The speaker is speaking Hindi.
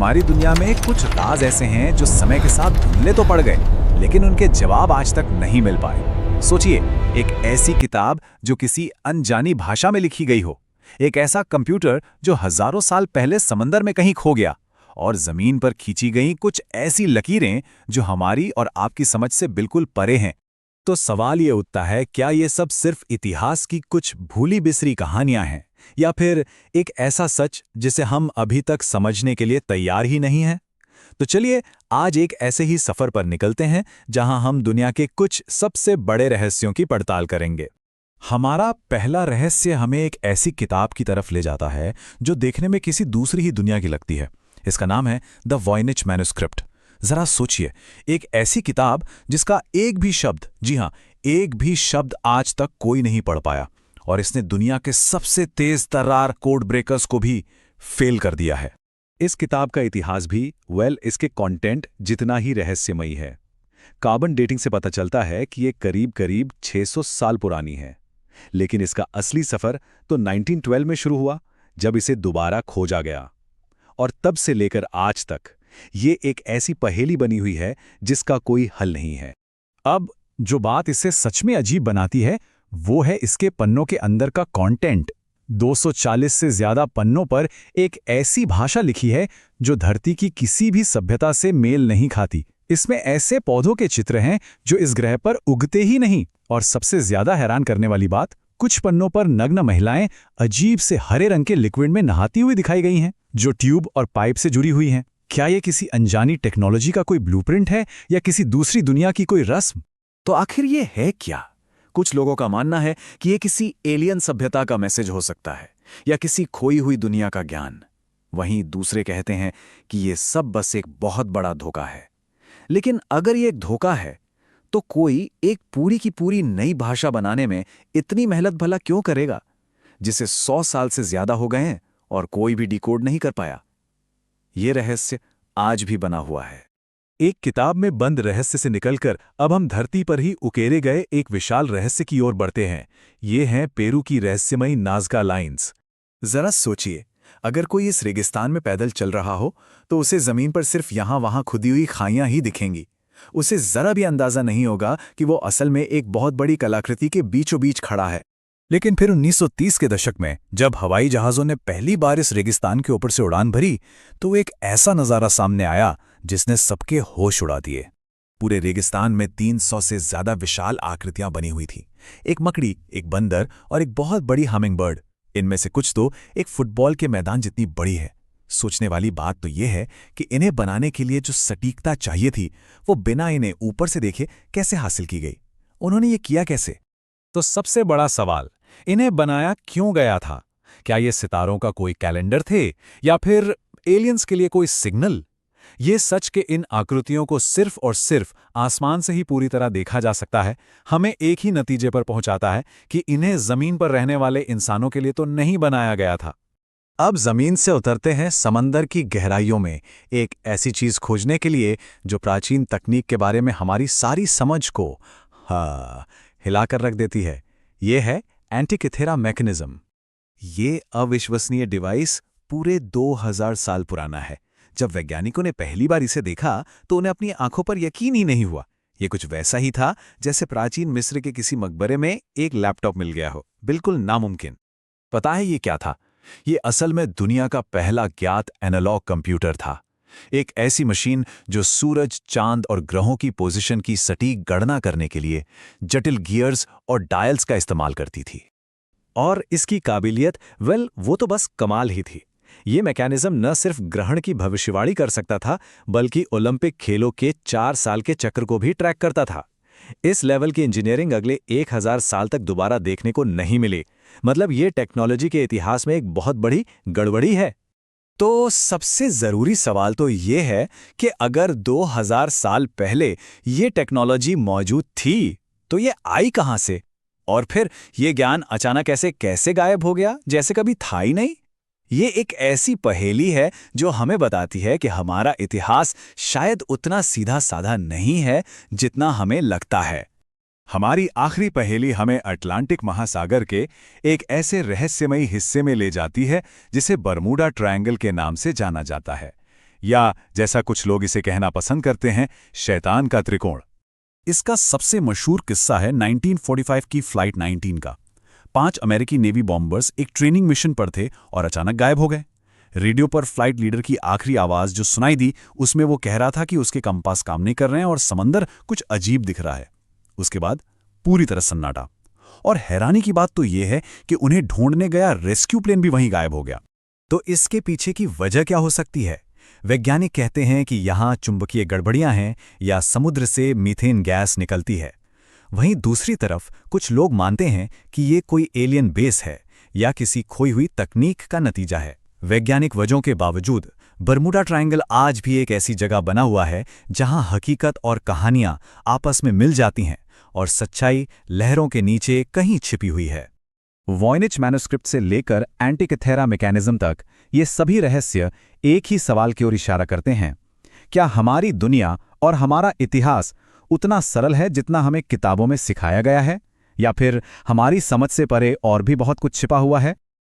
हमारी दुनिया में कुछ राज ऐसे हैं जो समय के साथ धुंधले तो पड़ गए, लेकिन उनके जवाब आज तक नहीं मिल पाए। सोचिए, एक ऐसी किताब जो किसी अनजानी भाषा में लिखी गई हो, एक ऐसा कंप्यूटर जो हजारों साल पहले समंदर में कहीं खो गया, और जमीन पर खींची गई कुछ ऐसी लकीरें जो हमारी और आपकी समझ से बिल्कुल परे हैं। तो सवाल ये उठता है, क्या ये सब सिर्फ इतिहास की कुछ भूली बिसरी कहानियां हैं, या फिर एक ऐसा सच जिसे हम अभी तक समझने के लिए तैयार ही नहीं हैं? तो चलिए आज एक ऐसे ही सफर पर निकलते हैं जहां हम दुनिया के कुछ सबसे बड़े रहस्यों की पड़ताल करेंगे। हमारा पहला रहस्य हमें एक ऐसी किताब की तरफ ले जाता है जो देखने में किसी दूसरी ही दुनिया की लगती है। इसका नाम है द वॉयनिच मैन्युस्क्रिप्ट। जरा सोचिए, एक ऐसी किताब जिसका एक भी शब्द, जी हां, एक भी शब्द आज तक कोई नहीं पढ़ पाया, और इसने दुनिया के सबसे तेज तर्रार कोड ब्रेकर्स को भी फेल कर दिया है। इस किताब का इतिहास भी इसके कंटेंट जितना ही रहस्यमयी है। कार्बन डेटिंग से पता चलता है कि ये करीब 600 साल पुरानी है, लेकिन इसका असली सफर तो 1912 में शुरू हुआ, जब इसे दोबारा खोजा गया। और तब से लेकर आज तक ये एक ऐसी पहेली बनी हुई है जिसका कोई हल नहीं है। अब जो बात इसे सच में अजीब बनाती है वो है इसके पन्नों के अंदर का कंटेंट। 240 से ज्यादा पन्नों पर एक ऐसी भाषा लिखी है जो धरती की किसी भी सभ्यता से मेल नहीं खाती। इसमें ऐसे पौधों के चित्र हैं जो इस ग्रह पर उगते ही नहीं, और सबसे ज्यादा हैरान करने वाली बात, कुछ पन्नों पर नग्न महिलाएं अजीब से हरे रंग के लिक्विड में नहाती हुई दिखाई गई हैं, जो ट्यूब और पाइप से जुड़ी हुई हैं। क्या ये किसी अनजानी टेक्नोलॉजी का कोई ब्लूप्रिंट है, या किसी दूसरी दुनिया की कोई रस्म? तो आखिर ये है क्या? कुछ लोगों का मानना है कि ये किसी एलियन सभ्यता का मैसेज हो सकता है, या किसी खोई हुई दुनिया का ज्ञान। वहीं दूसरे कहते हैं कि ये सब बस एक बहुत बड़ा धोखा है। लेकिन अगर ये एक धोखा है, तो कोई एक पूरी की पूरी नई भाषा बनाने में इतनी मेहनत भला क्यों करेगा, जिसे 100 साल से ज्यादा हो गए हैं और कोई भी डिकोड नहीं कर पाया? ये रहस्य आज भी बना हुआ है। एक किताब में बंद रहस्य से निकलकर अब हम धरती पर ही उकेरे गए एक विशाल रहस्य की ओर बढ़ते हैं। ये हैं पेरू की रहस्यमयी नाज़का लाइंस। जरा सोचिए, अगर कोई इस रेगिस्तान में पैदल चल रहा हो तो उसे जमीन पर सिर्फ यहां-वहां खुदी हुई खाइयां ही दिखेंगी। उसे जरा भी अंदाजा नहीं होगा कि वो असल में एक बहुत बड़ी कलाकृति के बीचों बीच खड़ा है। लेकिन फिर 1930 के दशक में जब हवाई जहाज़ों ने पहली बार इस रेगिस्तान के ऊपर से उड़ान भरी, तो एक ऐसा नज़ारा सामने आया जिसने सबके होश उड़ा दिए। पूरे रेगिस्तान में 300 से ज्यादा विशाल आकृतियां बनी हुई थी। एक मकड़ी, एक बंदर और एक बहुत बड़ी हमिंगबर्ड। इनमें से कुछ तो एक फुटबॉल के मैदान जितनी बड़ी है। सोचने वाली बात तो यह है कि इन्हें बनाने के लिए जो सटीकता चाहिए थी, वो बिना इन्हें ऊपर से देखे कैसे हासिल की गई? उन्होंने ये किया कैसे? तो सबसे बड़ा सवाल, इन्हें बनाया क्यों गया था? क्या ये सितारों का कोई कैलेंडर थे, या फिर एलियंस के लिए कोई सिग्नल? ये सच के इन आकृतियों को सिर्फ और सिर्फ आसमान से ही पूरी तरह देखा जा सकता है, हमें एक ही नतीजे पर पहुंचाता है कि इन्हें जमीन पर रहने वाले इंसानों के लिए तो नहीं बनाया गया था। अब जमीन से उतरते हैं समंदर की गहराइयों में, एक ऐसी चीज खोजने के लिए जो प्राचीन तकनीक के बारे में हमारी सारी समझ को हिलाकर रख देती है। ये है एंटिकिथेरा मैकेनिज्म। ये अविश्वसनीय डिवाइस पूरे 2000 साल पुराना है। जब वैज्ञानिकों ने पहली बार इसे देखा तो उन्हें अपनी आंखों पर यकीन ही नहीं हुआ। ये कुछ वैसा ही था जैसे प्राचीन मिस्र के किसी मकबरे में एक लैपटॉप मिल गया हो, बिल्कुल नामुमकिन। पता है ये क्या था? ये असल में दुनिया का पहला ज्ञात एनालॉग कंप्यूटर था। एक ऐसी मशीन जो सूरज, चांद और ग्रहों की पोजीशन की सटीक गणना करने के लिए जटिल गियर्स और डायल्स का इस्तेमाल करती थी। और इसकी काबिलियत, वो तो बस कमाल ही थी। ये मैकेनिज्म न सिर्फ ग्रहण की भविष्यवाणी कर सकता था, बल्कि ओलंपिक खेलों के 4 साल के चक्र को भी ट्रैक करता था। इस लेवल की इंजीनियरिंग अगले 1000 साल तक दोबारा देखने को नहीं मिली। मतलब ये टेक्नोलॉजी के इतिहास में एक बहुत बड़ी गड़बड़ी है। तो सबसे जरूरी सवाल तो ये है कि अगर 2000 साल पहले ये टेक्नोलॉजी मौजूद थी, तो ये आई कहां से? और फिर ये ज्ञान अचानक कैसे गायब हो गया, जैसे कभी था ही नहीं? ये एक ऐसी पहेली है जो हमें बताती है कि हमारा इतिहास शायद उतना सीधा साधा नहीं है जितना हमें लगता है। हमारी आखिरी पहेली हमें अटलांटिक महासागर के एक ऐसे रहस्यमयी हिस्से में ले जाती है जिसे बरमूडा ट्रायंगल के नाम से जाना जाता है। या जैसा कुछ लोग इसे कहना पसंद करते हैं, शैतान का त्रिकोण। इसका सबसे मशहूर किस्सा है 1945 की फ्लाइट 19 का। 5 अमेरिकी नेवी बॉम्बर्स एक ट्रेनिंग मिशन पर थे और अचानक गायब हो गए। रेडियो पर फ्लाइट लीडर की आखिरी आवाज जो सुनाई दी, उसमें वो कह रहा था कि उसके कंपास काम नहीं कर रहे हैं और समंदर कुछ अजीब दिख रहा है। उसके बाद पूरी तरह सन्नाटा। और हैरानी की बात तो ये है कि उन्हें ढूंढने गया रेस्क्यू प्लेन भी वहीं गायब हो गया। तो इसके पीछे की वजह क्या हो सकती है? वैज्ञानिक कहते हैं कि यहाँ चुंबकीय गड़बड़ियां हैं या समुद्र से मीथेन गैस निकलती है। वहीं दूसरी तरफ कुछ लोग मानते हैं कि ये कोई एलियन बेस है या किसी खोई हुई तकनीक का नतीजा है। वैज्ञानिक वजहों के बावजूद बर्मुडा ट्रायंगल आज भी एक ऐसी जगह बना हुआ है जहां हकीकत और कहानियां आपस में मिल जाती हैं और सच्चाई लहरों के नीचे कहीं छिपी हुई है। वॉयनिच मैन्युस्क्रिप्ट से लेकर एंटिकथेरा मैकेनिज्म तक ये सभी रहस्य एक ही सवाल की ओर इशारा करते हैं। क्या हमारी दुनिया और हमारा इतिहास उतना सरल है जितना हमें किताबों में सिखाया गया है, या फिर हमारी समझ से परे और भी बहुत कुछ छिपा हुआ है?